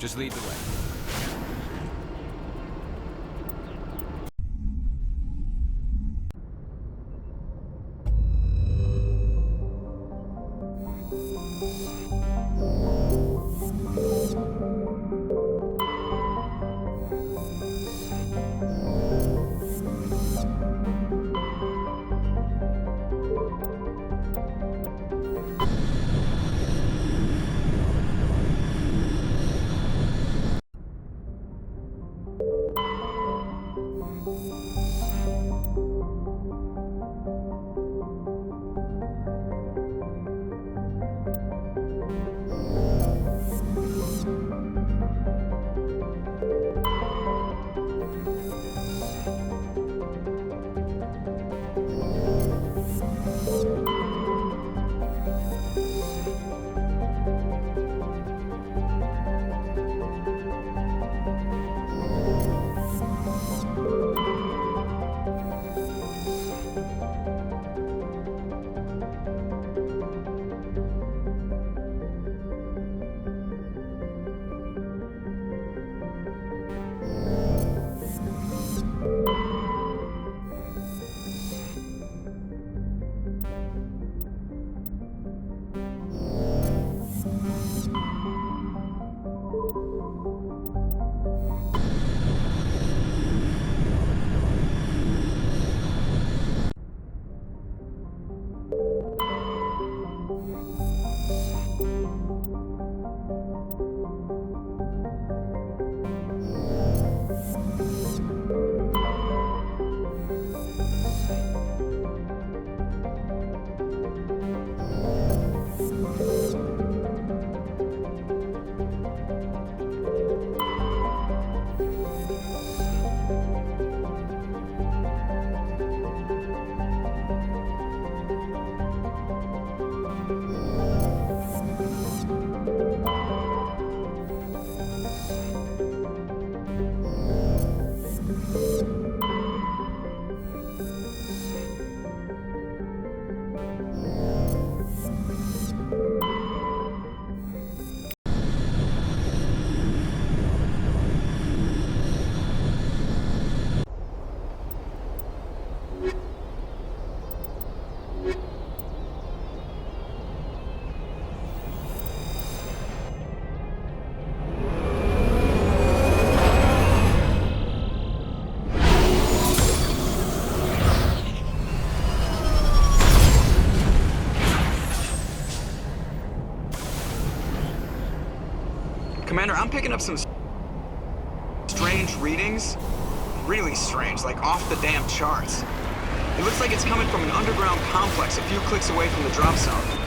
Just lead the way. Commander, I'm picking up some strange readings. Really strange, like off the damn charts. It looks like it's coming from an underground complex a few clicks away from the drop zone.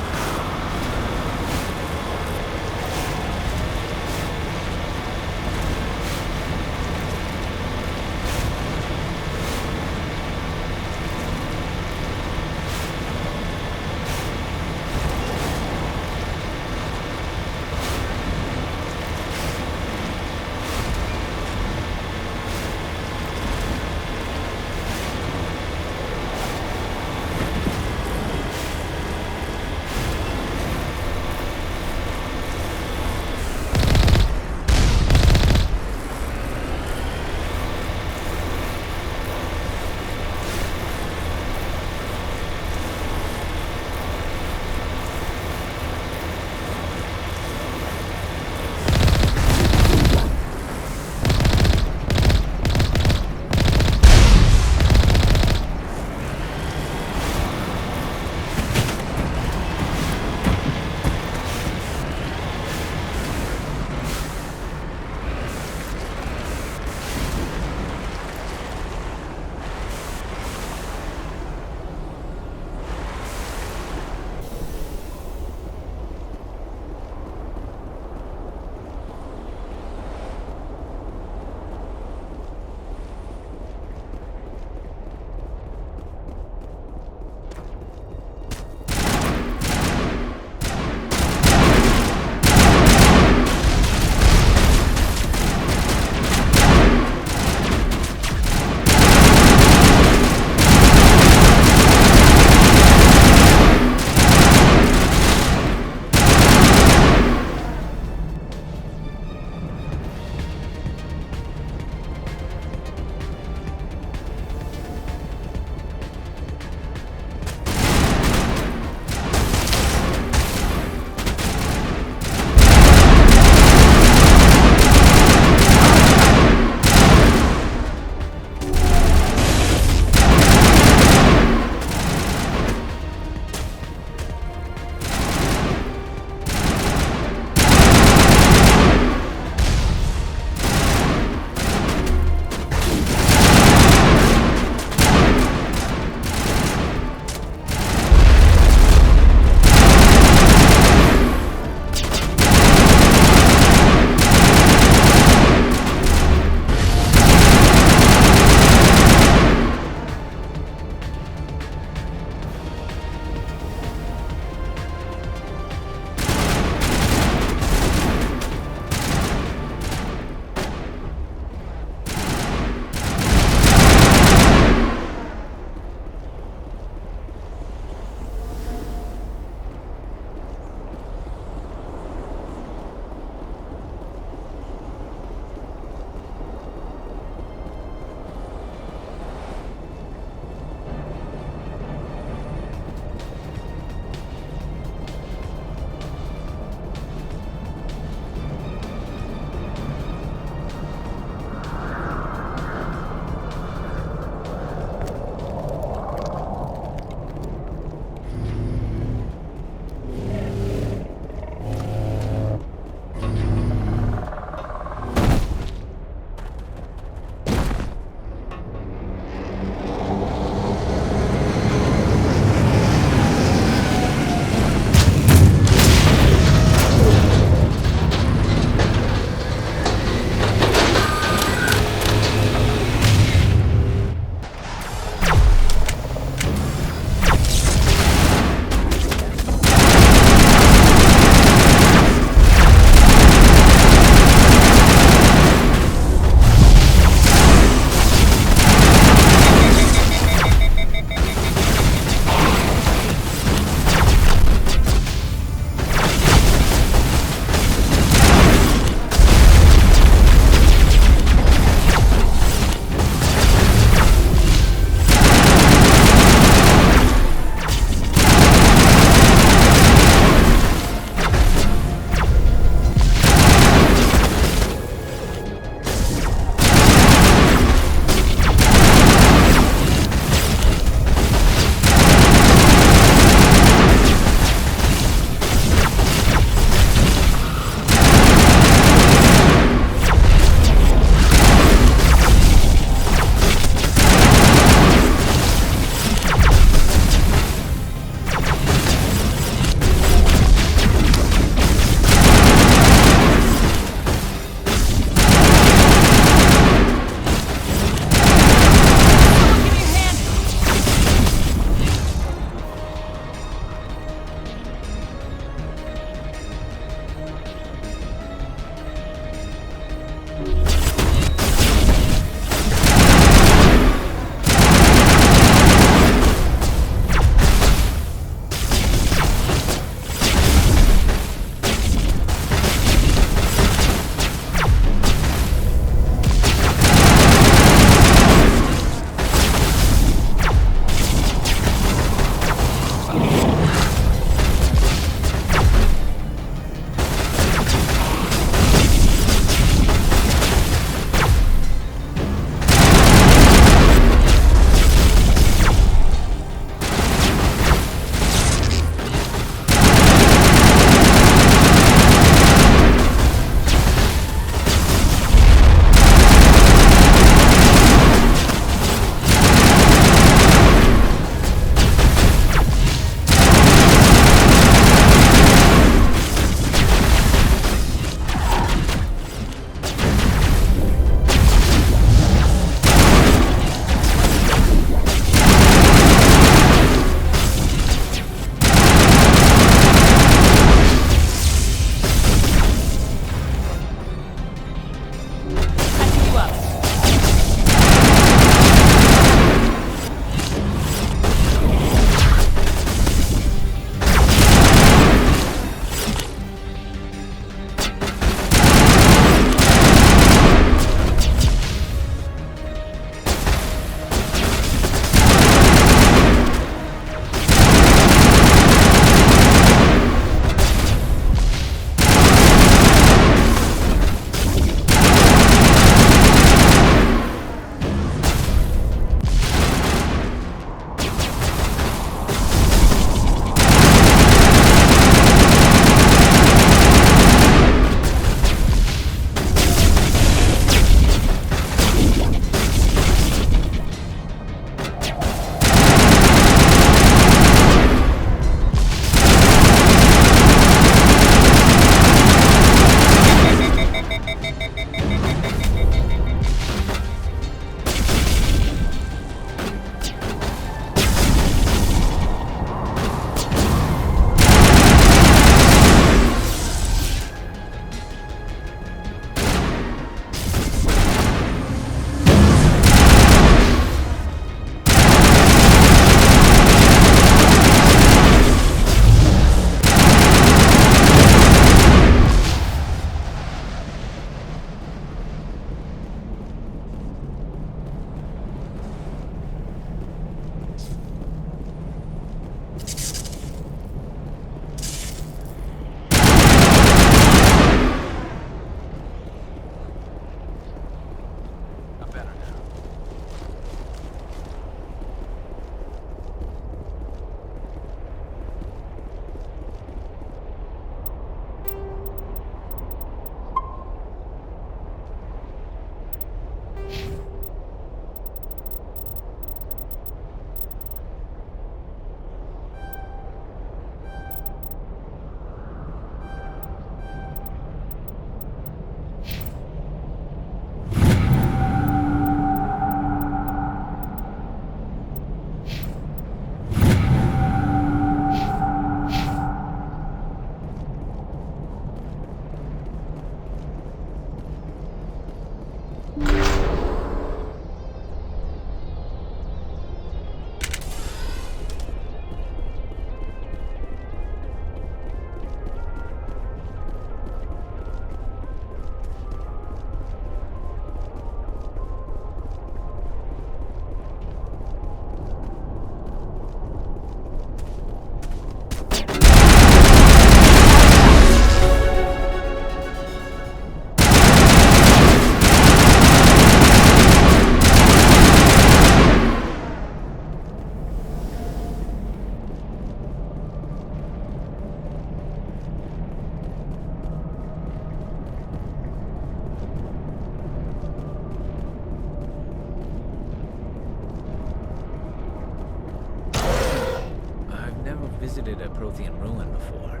visited a Prothean ruin before.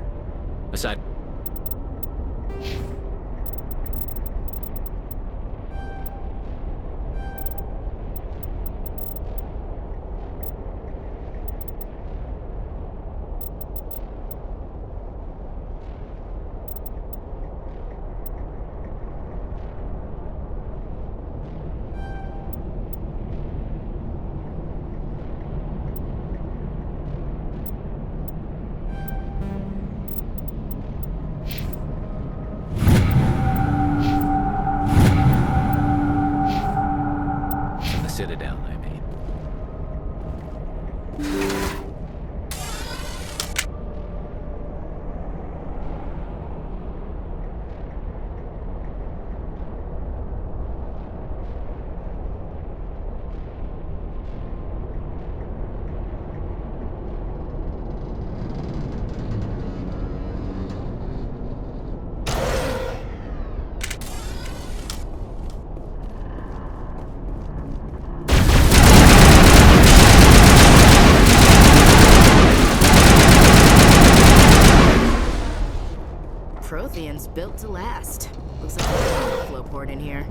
Aside... Citadel, I mean. Protheans built to last. Looks like there's an overflow port in here.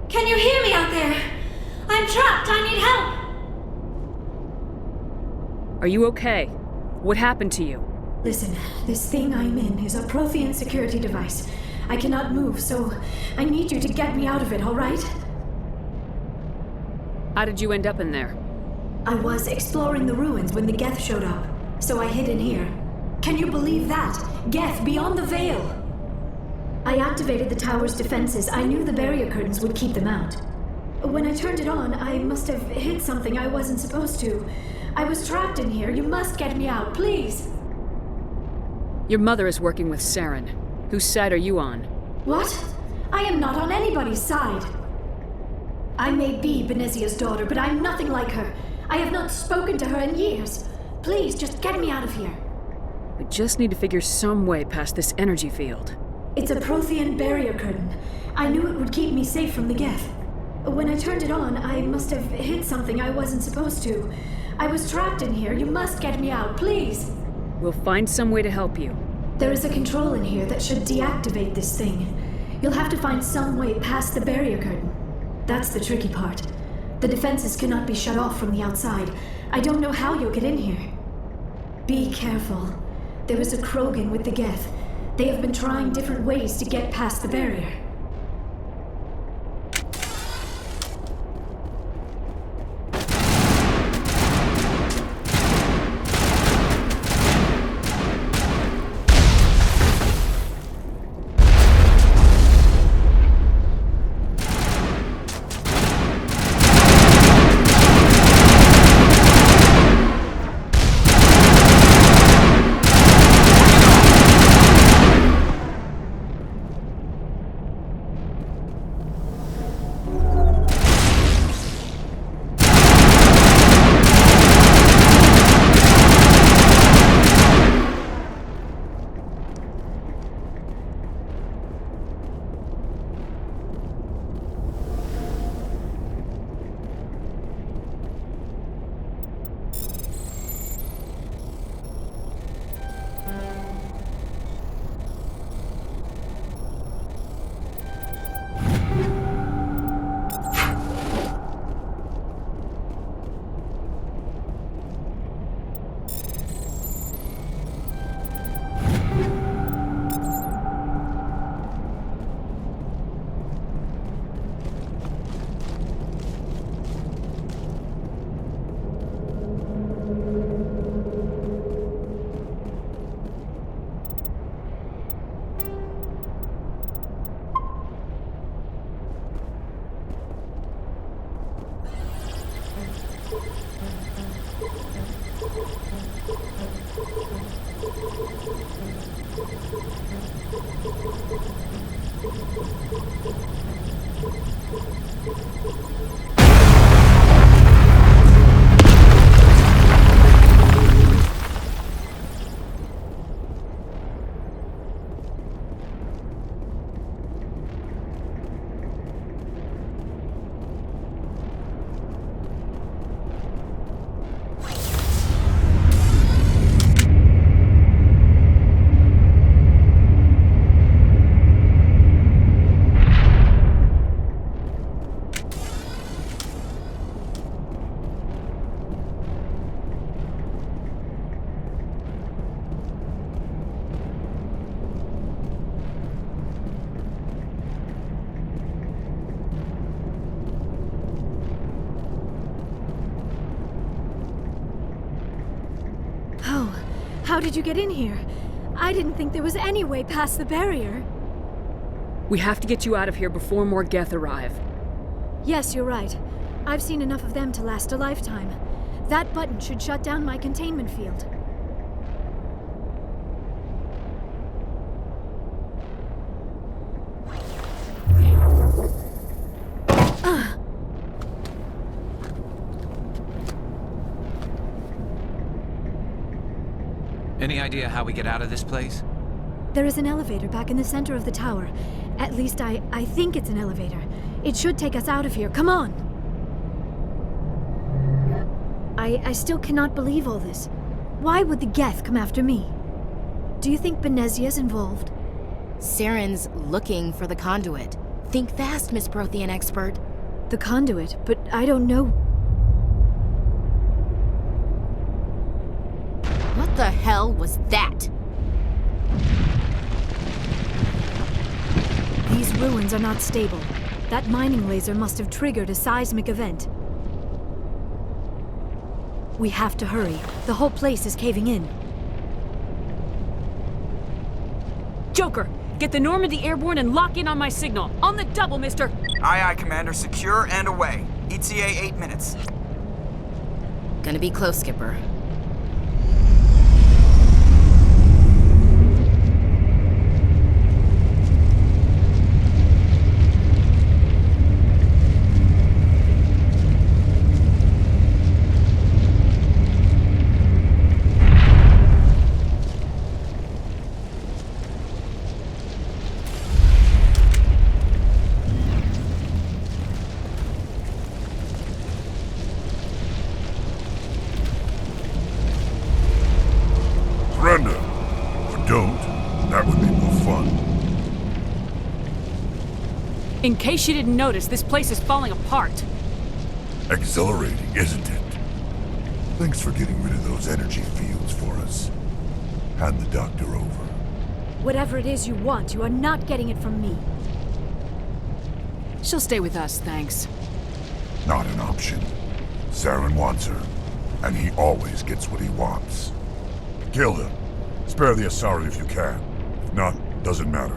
Can you hear me out there? I'm trapped. I need help. Are you okay? What happened to you? Listen, this thing I'm in is a Prothean security device. I cannot move, so I need you to get me out of it, all right? How did you end up in there? I was exploring the ruins when the Geth showed up, so I hid in here. Can you believe that? Geth, beyond the veil! I activated the tower's defenses. I knew the barrier curtains would keep them out. When I turned it on, I must have hit something I wasn't supposed to. I was trapped in here. You must get me out, please! Your mother is working with Saren. Whose side are you on? What? I am not on anybody's side. I may be Benezia's daughter, but I'm nothing like her. I have not spoken to her in years. Please, just get me out of here. We just need to figure some way past this energy field. It's a Prothean barrier curtain. I knew it would keep me safe from the Geth. When I turned it on, I must have hit something I wasn't supposed to. I was trapped in here. You must get me out, please. We'll find some way to help you. There is a control in here that should deactivate this thing. You'll have to find some way past the barrier curtain. That's the tricky part. The defenses cannot be shut off from the outside. I don't know how you'll get in here. Be careful. There is a Krogan with the Geth. They have been trying different ways to get past the barrier. How did you get in here? I didn't think there was any way past the barrier. We have to get you out of here before more Geth arrive. Yes, you're right. I've seen enough of them to last a lifetime. That button should shut down my containment field. Any idea how we get out of this place? There is an elevator back in the center of the tower. At least I think it's an elevator. It should take us out of here. Come on! I still cannot believe all this. Why would the Geth come after me? Do you think Benezia's involved? Saren's looking for the conduit. Think fast, Miss Prothean expert. The conduit? But I don't know. What the hell was that? These ruins are not stable. That mining laser must have triggered a seismic event. We have to hurry. The whole place is caving in. Joker, get the Normandy airborne and lock in on my signal. On the double, mister! Aye, aye, Commander. Secure and away. ETA 8 minutes. Gonna be close, Skipper. Surrender. Or don't. That would be more fun. In case you didn't notice, this place is falling apart. Exhilarating, isn't it? Thanks for getting rid of those energy fields for us. Hand the doctor over. Whatever it is you want, you are not getting it from me. She'll stay with us, thanks. Not an option. Saren wants her, and he always gets what he wants. Kill him. Spare the Asari if you can. If not, doesn't matter.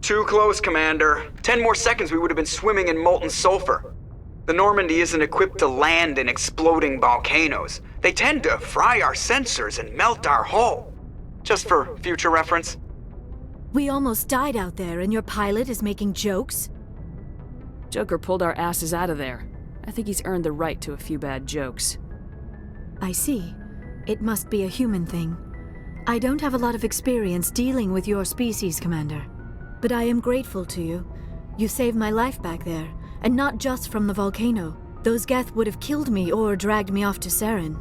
Too close, Commander. 10 more seconds we would have been swimming in molten sulfur. The Normandy isn't equipped to land in exploding volcanoes. They tend to fry our sensors and melt our hull. Just for future reference. We almost died out there, and your pilot is making jokes? Joker pulled our asses out of there. I think he's earned the right to a few bad jokes. I see. It must be a human thing. I don't have a lot of experience dealing with your species, Commander. But I am grateful to you. You saved my life back there, and not just from the volcano. Those Geth would have killed me or dragged me off to Saren.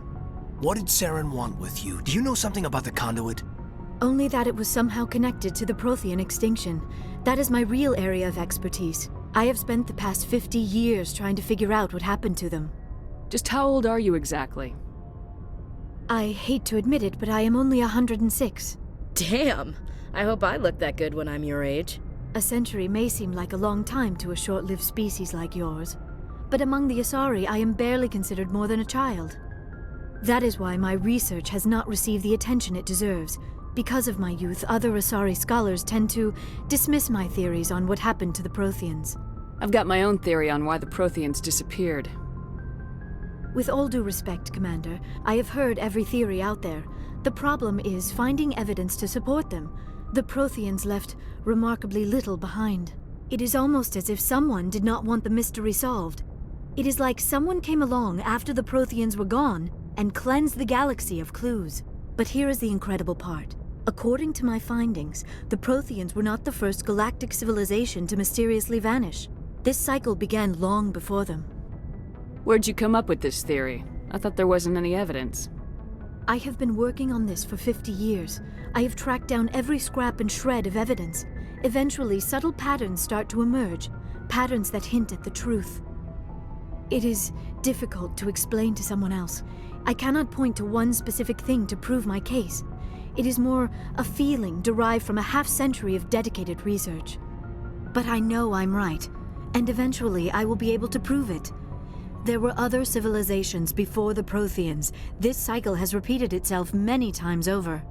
What did Saren want with you? Do you know something about the conduit? Only that it was somehow connected to the Prothean extinction. That is my real area of expertise. I have spent the past 50 years trying to figure out what happened to them. Just how old are you exactly? I hate to admit it, but I am only 106. Damn! I hope I look that good when I'm your age. A century may seem like a long time to a short-lived species like yours, but among the Asari I am barely considered more than a child. That is why my research has not received the attention it deserves. Because of my youth, other Asari scholars tend to dismiss my theories on what happened to the Protheans. I've got my own theory on why the Protheans disappeared. With all due respect, Commander, I have heard every theory out there. The problem is finding evidence to support them. The Protheans left remarkably little behind. It is almost as if someone did not want the mystery solved. It is like someone came along after the Protheans were gone and cleansed the galaxy of clues. But here is the incredible part. According to my findings, the Protheans were not the first galactic civilization to mysteriously vanish. This cycle began long before them. Where'd you come up with this theory? I thought there wasn't any evidence. I have been working on this for 50 years. I have tracked down every scrap and shred of evidence. Eventually, subtle patterns start to emerge, patterns that hint at the truth. It is difficult to explain to someone else. I cannot point to one specific thing to prove my case. It is more a feeling derived from a half-century of dedicated research. But I know I'm right, and eventually I will be able to prove it. There were other civilizations before the Protheans. This cycle has repeated itself many times over.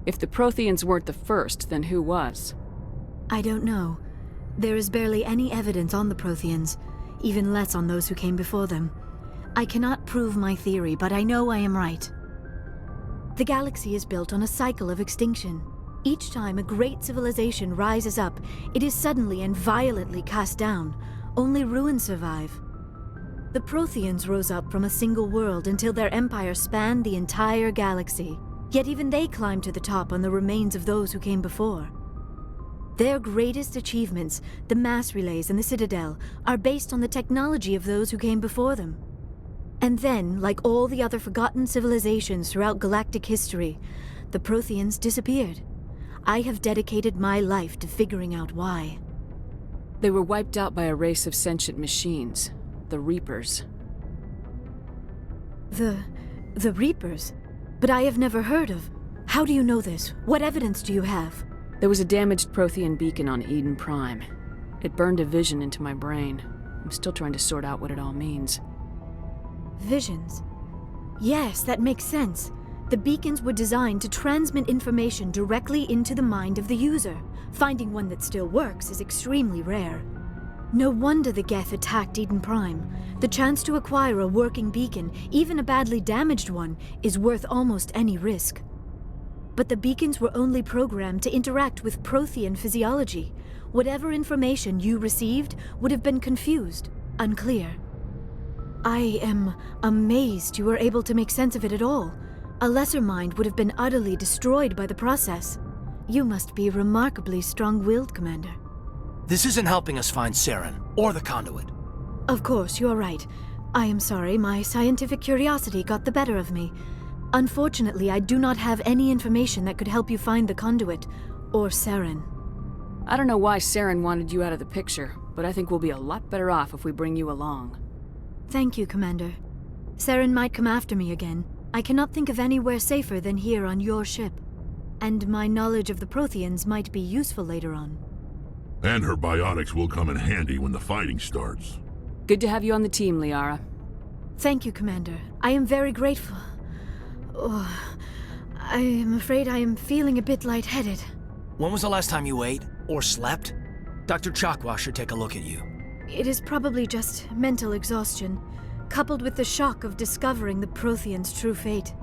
If the Protheans weren't the first, then who was? I don't know. There is barely any evidence on the Protheans, even less on those who came before them. I cannot prove my theory, but I know I am right. The galaxy is built on a cycle of extinction. Each time a great civilization rises up, it is suddenly and violently cast down. Only ruins survive. The Protheans rose up from a single world until their empire spanned the entire galaxy. Yet even they climbed to the top on the remains of those who came before. Their greatest achievements, the mass relays and the Citadel, are based on the technology of those who came before them. And then, like all the other forgotten civilizations throughout galactic history, the Protheans disappeared. I have dedicated my life to figuring out why. They were wiped out by a race of sentient machines, the Reapers. The Reapers? But I have never heard of. How do you know this? What evidence do you have? There was a damaged Prothean beacon on Eden Prime. It burned a vision into my brain. I'm still trying to sort out what it all means. Visions? Yes, that makes sense. The beacons were designed to transmit information directly into the mind of the user. Finding one that still works is extremely rare. No wonder the Geth attacked Eden Prime. The chance to acquire a working beacon, even a badly damaged one, is worth almost any risk. But the beacons were only programmed to interact with Prothean physiology. Whatever information you received would have been confused, unclear. I am amazed you were able to make sense of it at all. A lesser mind would have been utterly destroyed by the process. You must be remarkably strong-willed, Commander. This isn't helping us find Saren, or the conduit. Of course, you are right. I am sorry, my scientific curiosity got the better of me. Unfortunately, I do not have any information that could help you find the conduit, or Saren. I don't know why Saren wanted you out of the picture, but I think we'll be a lot better off if we bring you along. Thank you, Commander. Saren might come after me again. I cannot think of anywhere safer than here on your ship. And my knowledge of the Protheans might be useful later on. And her biotics will come in handy when the fighting starts. Good to have you on the team, Liara. Thank you, Commander. I am very grateful. Oh, I am afraid I am feeling a bit lightheaded. When was the last time you ate, or slept? Dr. Chakwa should take a look at you. It is probably just mental exhaustion, coupled with the shock of discovering the Prothean's true fate.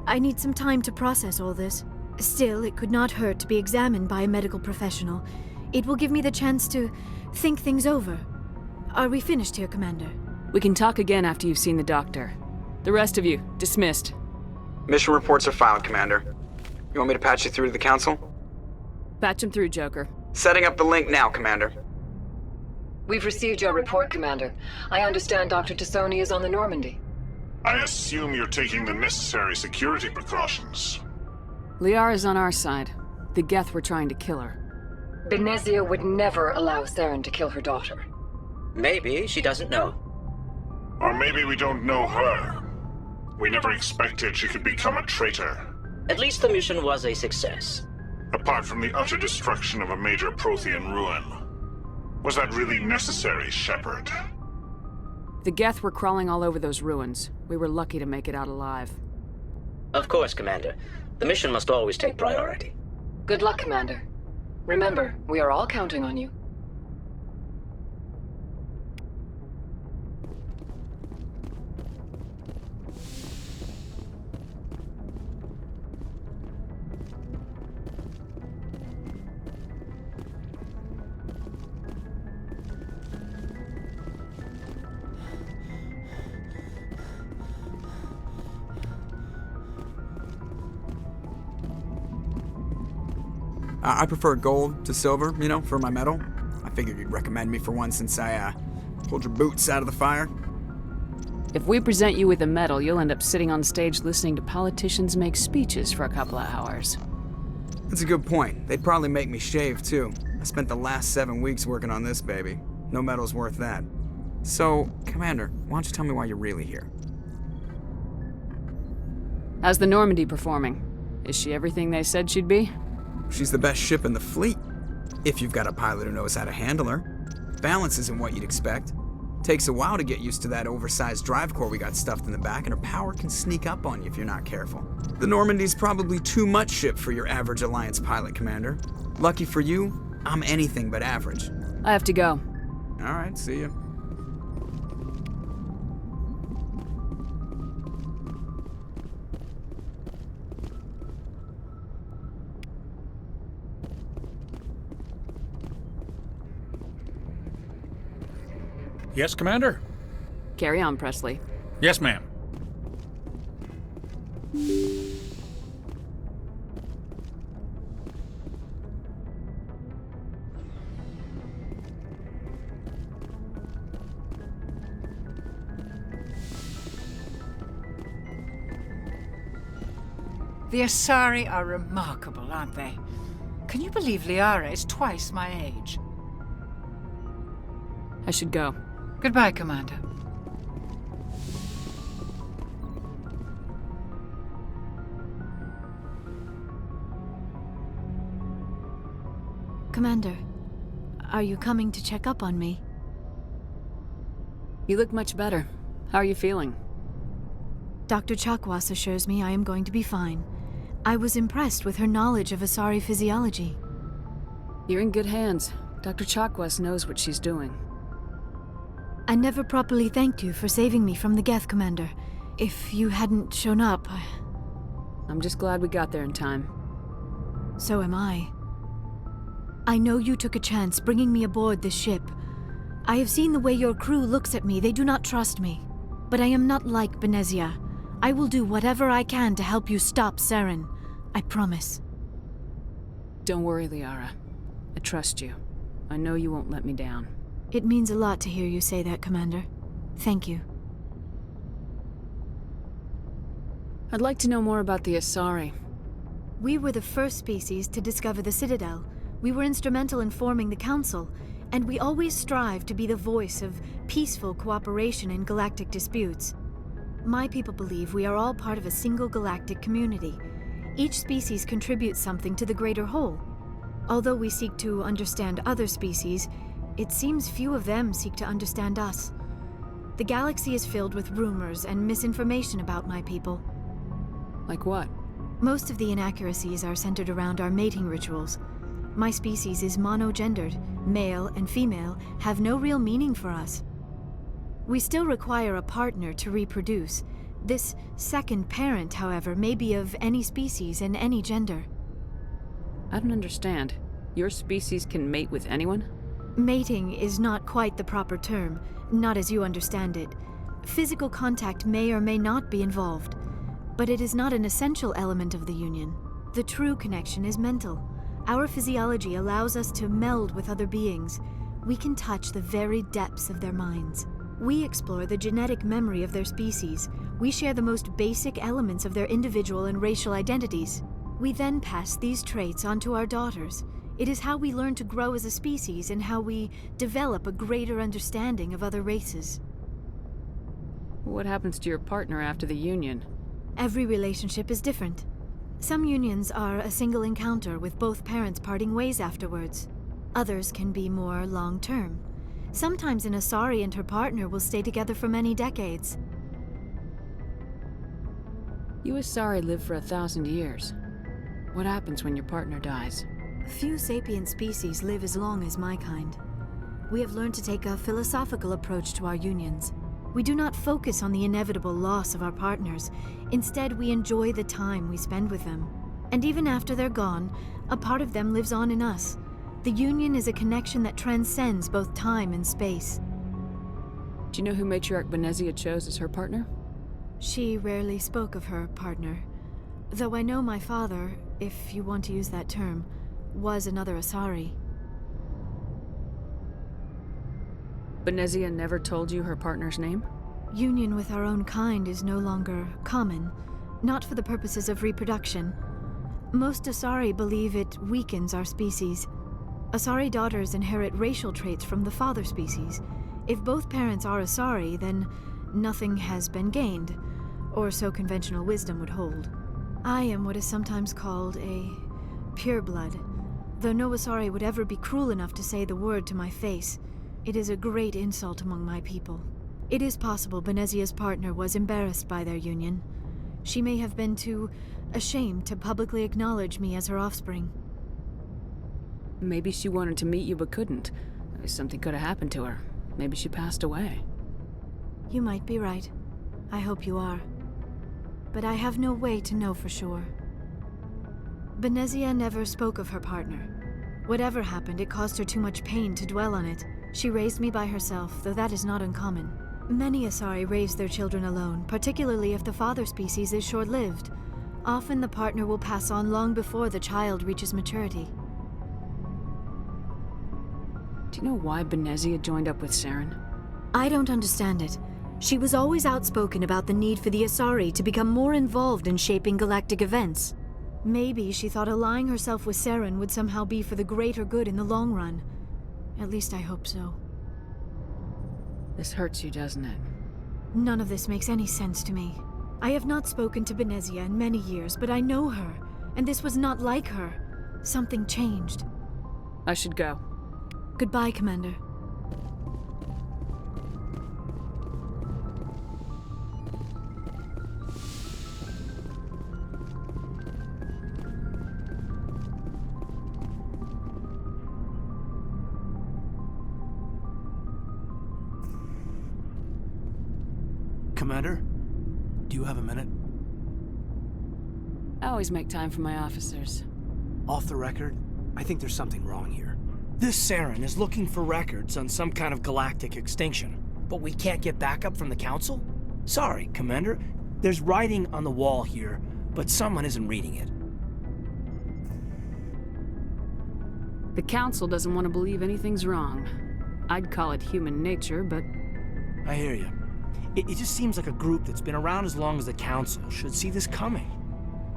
I need some time to process all this. Still, it could not hurt to be examined by a medical professional. It will give me the chance to think things over. Are we finished here, Commander? We can talk again after you've seen the doctor. The rest of you, dismissed. Mission reports are filed, Commander. You want me to patch you through to the Council? Patch him through, Joker. Setting up the link now, Commander. We've received your report, Commander. I understand Dr. Tassoni is on the Normandy. I assume you're taking the necessary security precautions. Liara's on our side. The Geth were trying to kill her. Benezia would never allow Saren to kill her daughter. Maybe she doesn't know. Or maybe we don't know her. We never expected she could become a traitor. At least the mission was a success. Apart from the utter destruction of a major Prothean ruin. Was that really necessary, Shepard? The Geth were crawling all over those ruins. We were lucky to make it out alive. Of course, Commander. The mission must always take priority. Good luck, Commander. Remember, we are all counting on you. I prefer gold to silver, for my metal. I figured you'd recommend me for one since I, pulled your boots out of the fire. If we present you with a medal, you'll end up sitting on stage listening to politicians make speeches for a couple of hours. That's a good point. They'd probably make me shave, too. I spent the last 7 weeks working on this baby. No medal's worth that. So, Commander, why don't you tell me why you're really here? How's the Normandy performing? Is she everything they said she'd be? She's the best ship in the fleet, if you've got a pilot who knows how to handle her. Balance isn't what you'd expect. Takes a while to get used to that oversized drive core we got stuffed in the back, and her power can sneak up on you if you're not careful. The Normandy's probably too much ship for your average Alliance pilot, Commander. Lucky for you, I'm anything but average. I have to go. All right, see ya. Yes, Commander? Carry on, Presley. Yes, ma'am. The Asari are remarkable, aren't they? Can you believe Liara is twice my age? I should go. Goodbye, Commander. Commander, are you coming to check up on me? You look much better. How are you feeling? Dr. Chakwas assures me I am going to be fine. I was impressed with her knowledge of Asari physiology. You're in good hands. Dr. Chakwas knows what she's doing. I never properly thanked you for saving me from the Geth, Commander. If you hadn't shown up, I'm just glad we got there in time. So am I. I know you took a chance bringing me aboard this ship. I have seen the way your crew looks at me. They do not trust me. But I am not like Benezia. I will do whatever I can to help you stop Saren. I promise. Don't worry, Liara. I trust you. I know you won't let me down. It means a lot to hear you say that, Commander. Thank you. I'd like to know more about the Asari. We were the first species to discover the Citadel. We were instrumental in forming the Council, and we always strive to be the voice of peaceful cooperation in galactic disputes. My people believe we are all part of a single galactic community. Each species contributes something to the greater whole. Although we seek to understand other species, it seems few of them seek to understand us. The galaxy is filled with rumors and misinformation about my people. Like what? Most of the inaccuracies are centered around our mating rituals. My species is monogendered, male and female, have no real meaning for us. We still require a partner to reproduce. This second parent, however, may be of any species and any gender. I don't understand. Your species can mate with anyone? Mating is not quite the proper term, not as you understand it. Physical contact may or may not be involved, but it is not an essential element of the union. The true connection is mental. Our physiology allows us to meld with other beings. We can touch the very depths of their minds. We explore the genetic memory of their species. We share the most basic elements of their individual and racial identities. We then pass these traits on to our daughters. It is how we learn to grow as a species and how we develop a greater understanding of other races. What happens to your partner after the union? Every relationship is different. Some unions are a single encounter with both parents parting ways afterwards. Others can be more long-term. Sometimes an Asari and her partner will stay together for many decades. You Asari live for 1,000 years. What happens when your partner dies? Few sapient species live as long as my kind. We have learned to take a philosophical approach to our unions. We do not focus on the inevitable loss of our partners. Instead, we enjoy the time we spend with them. And even after they're gone, a part of them lives on in us. The union is a connection that transcends both time and space. Do you know who Matriarch Benezia chose as her partner? She rarely spoke of her partner. Though I know my father, if you want to use that term, was another Asari. Benezia never told you her partner's name? Union with our own kind is no longer common, not for the purposes of reproduction. Most Asari believe it weakens our species. Asari daughters inherit racial traits from the father species. If both parents are Asari, then nothing has been gained, or so conventional wisdom would hold. I am what is sometimes called a pureblood, though no Asari would ever be cruel enough to say the word to my face. It is a great insult among my people. It is possible Benezia's partner was embarrassed by their union. She may have been too ashamed to publicly acknowledge me as her offspring. Maybe she wanted to meet you but couldn't. Something could have happened to her. Maybe she passed away. You might be right. I hope you are. But I have no way to know for sure. Benezia never spoke of her partner. Whatever happened, it caused her too much pain to dwell on it. She raised me by herself, though that is not uncommon. Many Asari raise their children alone, particularly if the father species is short-lived. Often the partner will pass on long before the child reaches maturity. Do you know why Benezia joined up with Saren? I don't understand it. She was always outspoken about the need for the Asari to become more involved in shaping galactic events. Maybe she thought allying herself with Saren would somehow be for the greater good in the long run. At least I hope so. This hurts you, doesn't it? None of this makes any sense to me. I have not spoken to Benezia in many years, but I know her, and this was not like her. Something changed. I should go. Goodbye, Commander. Commander, do you have a minute? I always make time for my officers. Off the record, I think there's something wrong here. This Saren is looking for records on some kind of galactic extinction, but we can't get backup from the Council? Sorry, Commander. There's writing on the wall here, but someone isn't reading it. The Council doesn't want to believe anything's wrong. I'd call it human nature, but... I hear you. It just seems like a group that's been around as long as the Council should see this coming.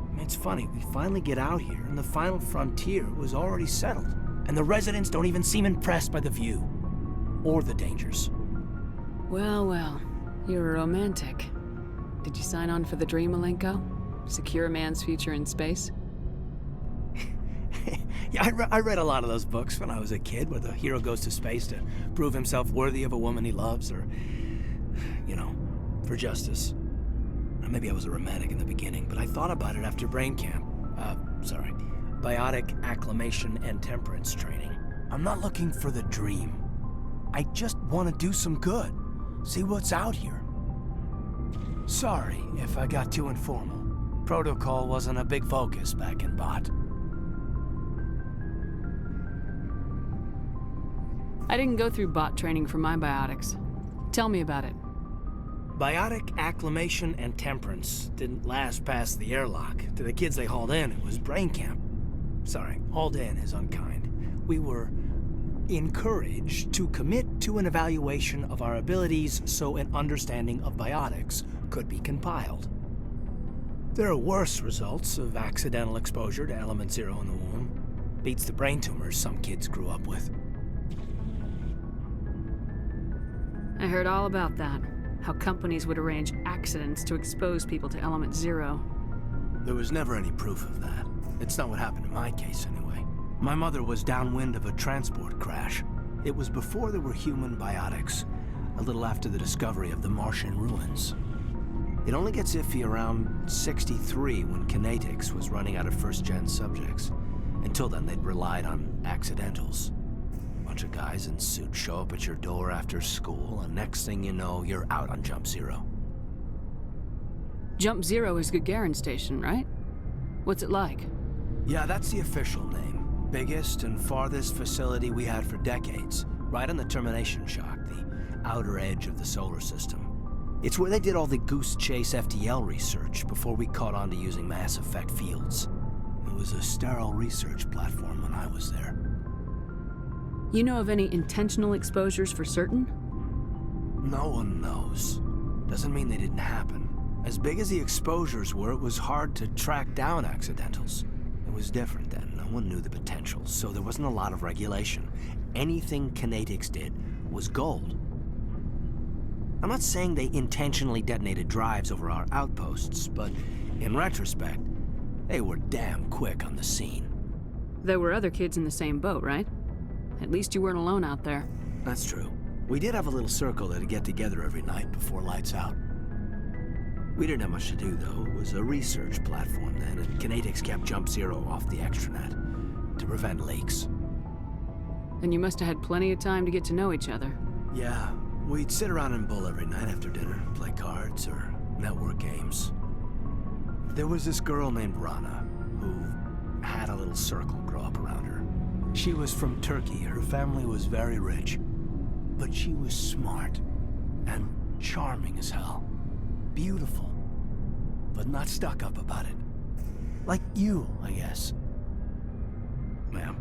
I mean, it's funny, we finally get out here, and the final frontier was already settled. And the residents don't even seem impressed by the view. Or the dangers. Well, well. You're a romantic. Did you sign on for the dream, Malenko? Secure a man's future in space? Yeah, I read a lot of those books when I was a kid, where the hero goes to space to prove himself worthy of a woman he loves, or... you know, for justice. Maybe I was a romantic in the beginning, but I thought about it after brain camp. Biotic acclimation and temperance training. I'm not looking for the dream. I just want to do some good. See what's out here. Sorry if I got too informal. Protocol wasn't a big focus back in Bot. I didn't go through bot training for my biotics. Tell me about it. Biotic acclimation and temperance didn't last past the airlock. To the kids they hauled in, it was brain camp. Sorry, hauled in is unkind. We were encouraged to commit to an evaluation of our abilities so an understanding of biotics could be compiled. There are worse results of accidental exposure to element 0 in the womb. Beats the brain tumors some kids grew up with. I heard all about that. How companies would arrange accidents to expose people to element 0. There was never any proof of that. It's not what happened in my case, anyway. My mother was downwind of a transport crash. It was before there were human biotics, a little after the discovery of the Martian ruins. It only gets iffy around 63 when Kinetics was running out of first-gen subjects. Until then, they'd relied on accidentals. Bunch of guys in suits show up at your door after school, and next thing you know, you're out on Jump Zero. Jump Zero is Gagarin Station, right? What's it like? Yeah, that's the official name. Biggest and farthest facility we had for decades. Right on the termination shock, the outer edge of the solar system. It's where they did all the Goose Chase FTL research before we caught on to using mass effect fields. It was a sterile research platform when I was there. You know of any intentional exposures for certain? No one knows. Doesn't mean they didn't happen. As big as the exposures were, it was hard to track down accidentals. It was different then. No one knew the potential, so there wasn't a lot of regulation. Anything Kinetics did was gold. I'm not saying they intentionally detonated drives over our outposts, but in retrospect, they were damn quick on the scene. There were other kids in the same boat, right? At least you weren't alone out there. That's true. We did have a little circle that'd get together every night before lights out. We didn't have much to do, though. It was a research platform then, and Kinetics kept Jump Zero off the extranet to prevent leaks. Then you must have had plenty of time to get to know each other. Yeah, we'd sit around and bull every night after dinner, play cards or network games. There was this girl named Rana, who had a little circle grow up around her. She was from Turkey. Her family was very rich. But she was smart and charming as hell. Beautiful, but not stuck up about it. Like you, I guess. Ma'am.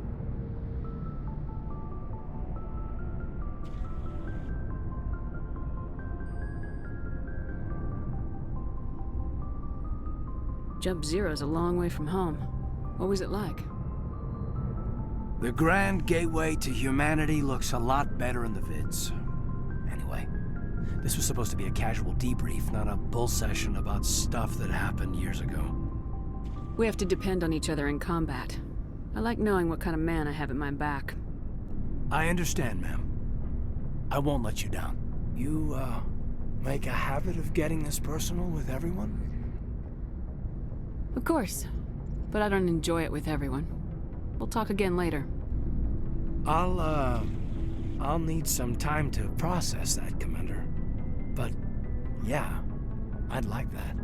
Jump Zero's a long way from home. What was it like? The grand gateway to humanity looks a lot better in the vids. Anyway, this was supposed to be a casual debrief, not a bull session about stuff that happened years ago. We have to depend on each other in combat. I like knowing what kind of man I have at my back. I understand, ma'am. I won't let you down. You, make a habit of getting this personal with everyone? Of course, but I don't enjoy it with everyone. We'll talk again later. I'll need some time to process that, Commander. But, yeah, I'd like that.